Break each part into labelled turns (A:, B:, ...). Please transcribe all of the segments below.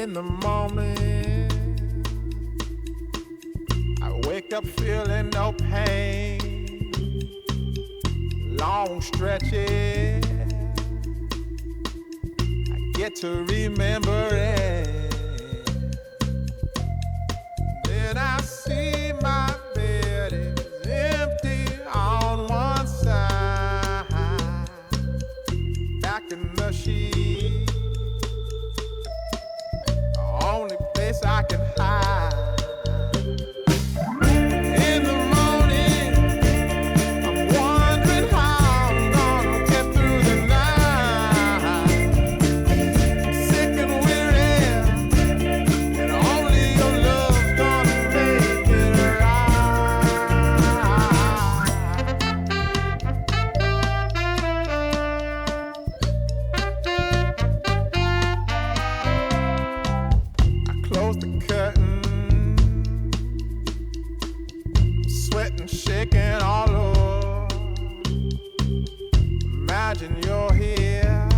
A: In the morning, I wake up feeling no pain. Long stretches, I get to remember it. Then I see my bed is empty on one side. Back in the sheet, the only place I can hide. In the morning, I'm wondering how I'm gonna get through the night. Sick and weary, and only your love's gonna make it right. I close the curtain, sweating, shaking all over. Imagine you're here.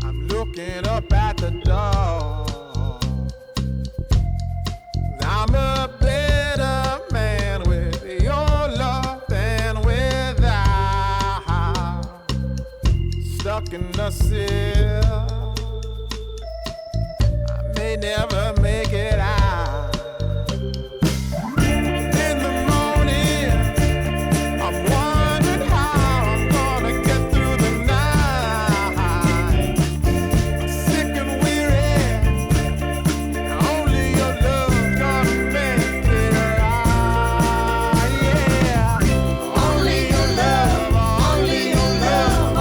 A: I'm looking up at the door. I'm a better man with your love than without. Stuck in the cell, I may never make it out. In the morning, I'm wondering how I'm gonna get through the night. Sick and weary, only your love's gonna make it right. Yeah, only your love, only your love.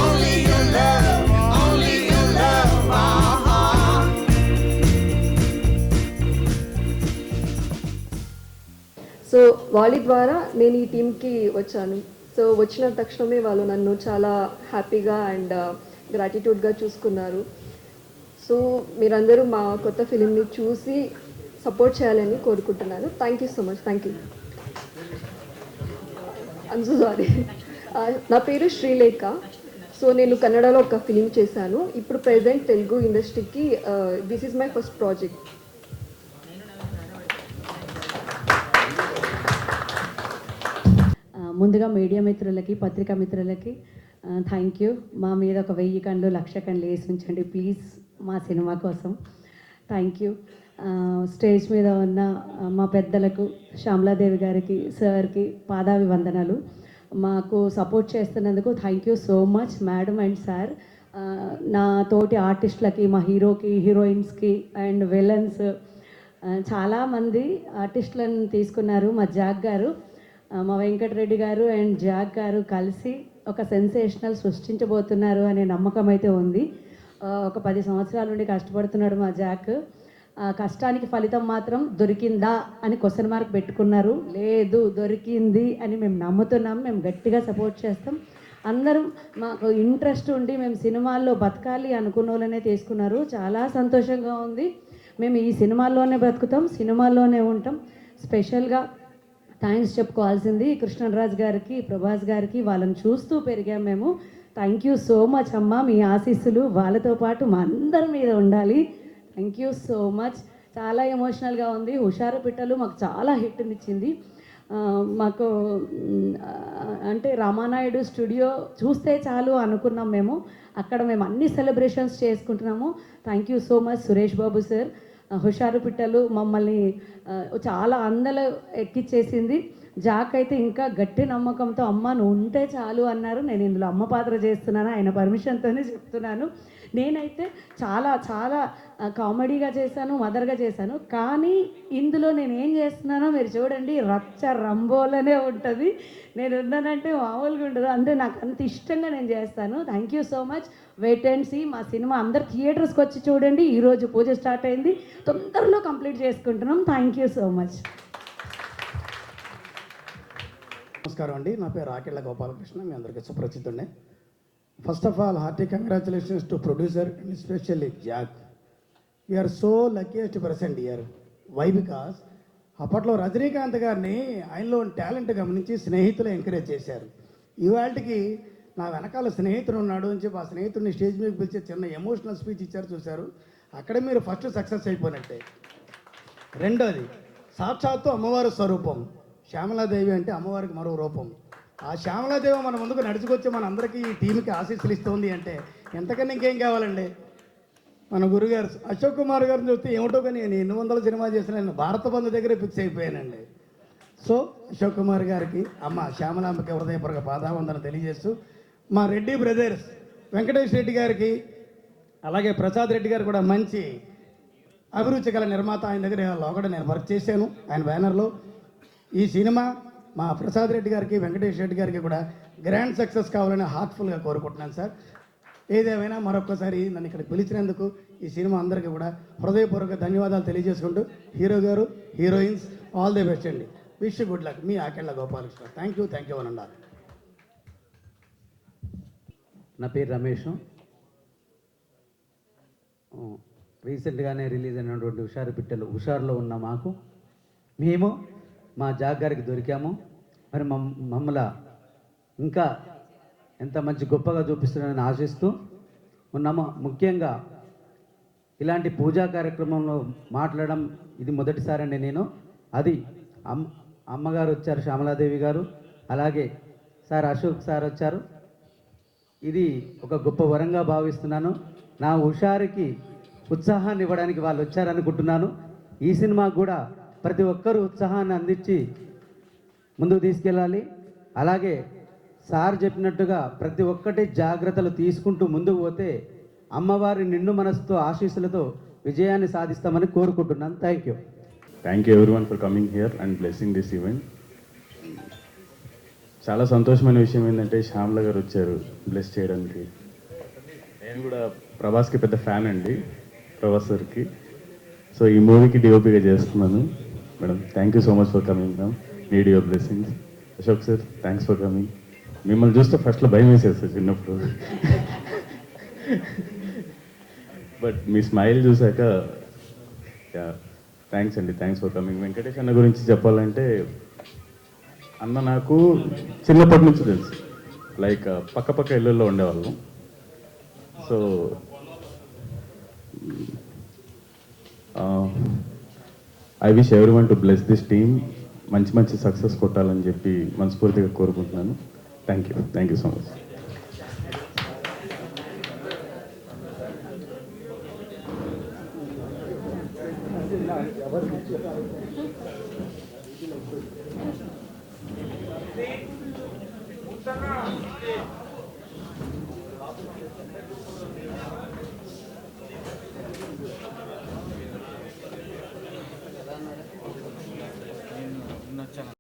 A: Only your love, only your love.
B: So వాళ్ళ ద్వారా నేను ఈ టీంకి వచ్చాను. So వచ్చిన తక్షణమే వాళ్ళు నన్ను చాలా హ్యాపీగా అండ్ గ్రాటిట్యూడ్గా చూసుకున్నారు. సో మీరందరూ మా కొత్త ఫిలింని చూసి సపోర్ట్ చేయాలని కోరుకుంటున్నాను. Thank you so much. Thank you. I'm so sorry. నా పేరు శ్రీలేఖ. సో నేను కన్నడలో ఒక ఫిలిం చేశాను. ఇప్పుడు ప్రెజెంట్ తెలుగు ఇండస్ట్రీకి this is my first project.
C: ముందుగా మీడియా మిత్రులకి, పత్రికా మిత్రులకి థ్యాంక్ యూ. మా మీద ఒక 1000 కళ్ళు 1,00,000 కళ్ళు వేసి ఉంచండి ప్లీజ్ మా సినిమా కోసం. Thank you. స్టేజ్ మీద ఉన్న మా పెద్దలకు, శ్యామలాదేవి గారికి, సార్కి పాదాభివందనాలు. మాకు సపోర్ట్ చేస్తున్నందుకు thank you so much madam and sir. నా తోటి ఆర్టిస్టులకి, మా హీరోకి, హీరోయిన్స్కి అండ్ విలన్స్ చాలామంది ఆర్టిస్టులను తీసుకున్నారు. మా జాక్ గారు, మా వెంకటరెడ్డి గారు అండ్ జాక్ గారు కలిసి ఒక సెన్సేషనల్ సృష్టించబోతున్నారు అనే నమ్మకం అయితే ఉంది. ఒక 10 సంవత్సరాల నుండి కష్టపడుతున్నాడు మా జాక్. కష్టానికి ఫలితం మాత్రం దొరికిందా అని క్వశ్చన్ మార్క్ పెట్టుకున్నారు. లేదు, దొరికింది అని మేము నమ్ముతున్నాం. మేము గట్టిగా సపోర్ట్ చేస్తాం. అందరం మాకు ఇంట్రెస్ట్ ఉండి మేము సినిమాల్లో బతకాలి అనుకున్న వాళ్ళనే తీసుకున్నారు. చాలా సంతోషంగా ఉంది. మేము ఈ సినిమాల్లోనే బ్రతుకుతాం, సినిమాల్లోనే ఉంటాం. స్పెషల్గా థ్యాంక్స్ చెప్పుకోవాల్సింది కృష్ణరాజ్ గారికి, ప్రభాస్ గారికి. వాళ్ళని చూస్తూ పెరిగాం మేము. థ్యాంక్ యూ సో మచ్ అమ్మ. మీ ఆశీస్సులు వాళ్ళతో పాటు మా అందరి మీద ఉండాలి. Thank you so much. చాలా ఎమోషనల్గా ఉంది. హుషారు పిట్టలు మాకు చాలా హిట్నిచ్చింది. మాకు అంటే రామానాయుడు స్టూడియో చూస్తే చాలు అనుకున్నాం మేము. అక్కడ మేము అన్ని సెలబ్రేషన్స్ చేసుకుంటున్నాము. Thank you so much Suresh Babu sir. హుషారు పిట్టలు మమ్మల్ని చాలా అందలో ఎక్కిచ్చేసింది. జాక్ అయితే ఇంకా గట్టి నమ్మకంతో అమ్మ నువ్వు ఉంటే చాలు అన్నారు. నేను ఇందులో అమ్మ పాత్ర చేస్తున్నాను, ఆయన పర్మిషన్తోనే చెప్తున్నాను. నేనైతే చాలా చాలా కామెడీగా చేశాను, మదర్గా చేశాను. కానీ ఇందులో నేను ఏం చేస్తున్నానో మీరు చూడండి, రచ్చ రంబోలనే ఉంటుంది. నేను ఉన్నానంటే మామూలుగా ఉండదు. అంటే నాకు అంత ఇష్టంగా నేను చేస్తాను. Thank you so much. Wait and see. మా సినిమా అందరు థియేటర్స్కి వచ్చి చూడండి. ఈరోజు పూజ స్టార్ట్ అయింది, తొందరలో కంప్లీట్ చేసుకుంటున్నాం. Thank you so much.
D: నమస్కారం అండి. నా పేరు రాకెళ్ళ గోపాలకృష్ణ. మీ అందరికీ సుప్రసిద్ధుండే. First of all hearty congratulations to producer and especially Jack. We are so luckiest person year. Why? Because అప్పట్లో రజనీకాంత్ గారిని ఆయనలో టాలెంట్ గమనించి స్నేహితులు ఎంకరేజ్ చేశారు. ఇవాళకి నా వెనకాల స్నేహితుడు ఉన్నాడు అని చెప్పి ఆ స్నేహితుడిని స్టేజ్ మీద పిలిచి చిన్న ఎమోషనల్ స్పీచ్ ఇచ్చారు చూశారు, అక్కడే మీరు ఫస్ట్ సక్సెస్ అయిపోయినట్టే. రెండోది, సాక్షాత్తు అమ్మవారి స్వరూపం శ్యామలాదేవి అంటే అమ్మవారికి మరో రూపం. ఆ శ్యామలాదేవి మన ముందుకు నడుచుకొచ్చి మన అందరికీ ఈ టీంకి ఆశీస్సులు ఇస్తుంది అంటే ఎంతకన్నా ఇంకేం కావాలండి. మన గురుగారు అశోక్ కుమార్ గారిని చూస్తే ఏమిటో కానీ నేను 800 సినిమా చేసిన నేను భారత బంధు దగ్గరే ఫిక్స్ అయిపోయానండి. సో అశోక్ కుమార్ గారికి అమ్మ శ్యామలాంబకి హృదయపూర్వక పాదావందన తెలియజేస్తూ, మా రెడ్డి బ్రదర్స్ వెంకటేష్ రెడ్డి గారికి అలాగే ప్రసాద్ రెడ్డి గారు కూడా మంచి అభిరుచి గల నిర్మాత, ఆయన దగ్గర లోకడ నేను వర్క్ చేశాను ఆయన బ్యానర్లో. ఈ సినిమా మా ప్రసాద్ రెడ్డి గారికి వెంకటేష్ రెడ్డి గారికి కూడా గ్రాండ్ సక్సెస్ కావాలని హార్ట్ఫుల్గా కోరుకుంటున్నాను సార్. ఏదేమైనా మరొక్కసారి నన్ను ఇక్కడ పిలిచినందుకు ఈ సినిమా అందరికీ కూడా హృదయపూర్వక ధన్యవాదాలు తెలియజేసుకుంటూ, హీరో గారు హీరోయిన్స్ ఆల్ ది బెస్ట్ అండి. Wish good luck. Me Akella Gopalakrishna. Thank you అనండి.
E: నా పేరు రమేష్. రీసెంట్గానే రిలీజ్ అయినటువంటి హుషారు పిట్టలు హుషారులో ఉన్న మేము మా జాగ్ గారికి దొరికాము. మరి మమ్మల్ని ఇంకా ఎంత మంచి గొప్పగా చూపిస్తున్నారని ఆశిస్తూ ఉన్నాము. ముఖ్యంగా ఇలాంటి పూజా కార్యక్రమంలో మాట్లాడడం ఇది మొదటిసారండి నేను. అది అమ్మగారు వచ్చారు, శ్యామలాదేవి గారు, అలాగే సార్ అశోక్ సార్ వచ్చారు. ఇది ఒక గొప్ప వరంగా భావిస్తున్నాను. నా హుషారుకి ఉత్సాహాన్ని ఇవ్వడానికి వాళ్ళు వచ్చారనుకుంటున్నాను. ఈ సినిమాకు కూడా ప్రతి ఒక్కరూ ఉత్సాహాన్ని అందించి ముందుకు తీసుకెళ్ళాలి. అలాగే సార్ చెప్పినట్టుగా ప్రతి ఒక్కటి జాగ్రత్తలు తీసుకుంటూ ముందుకు పోతే అమ్మవారి నిండు మనసుతో ఆశీస్సులతో విజయాన్ని సాధిస్తామని కోరుకుంటున్నాను. Thank you.
F: Thank you everyone for coming here and blessing this event. చాలా సంతోషమైన విషయం ఏంటంటే శ్యామల గారు వచ్చారు బ్లెస్ చేయడానికి. నేను కూడా ప్రభాస్కి పెద్ద ఫ్యాన్ అండి, ప్రభాస్ సార్కి. సో ఈ మూవీకి డిఓపిగా చేస్తున్నాను. Madam thank you so much for coming ma'am, need your blessings. Ashok sir thanks for coming. మిమ్మల్ని చూస్తే ఫస్ట్లో భయం వేసేది చిన్నప్పుడు, బట్ మీ స్మైల్ చూసాక థ్యాంక్స్ అండి, థ్యాంక్స్ ఫర్ కమింగ్. వెంకటేష్ అన్న గురించి చెప్పాలంటే అన్న నాకు చిన్నప్పటి నుంచి తెలుసు. లైక్ పక్క ఇళ్ళల్లో ఉండేవాళ్ళం. So I wish everyone to bless this team. మంచి సక్సెస్ కొట్టాలని చెప్పి మనస్ఫూర్తిగా కోరుకుంటున్నాను. Thank you so much.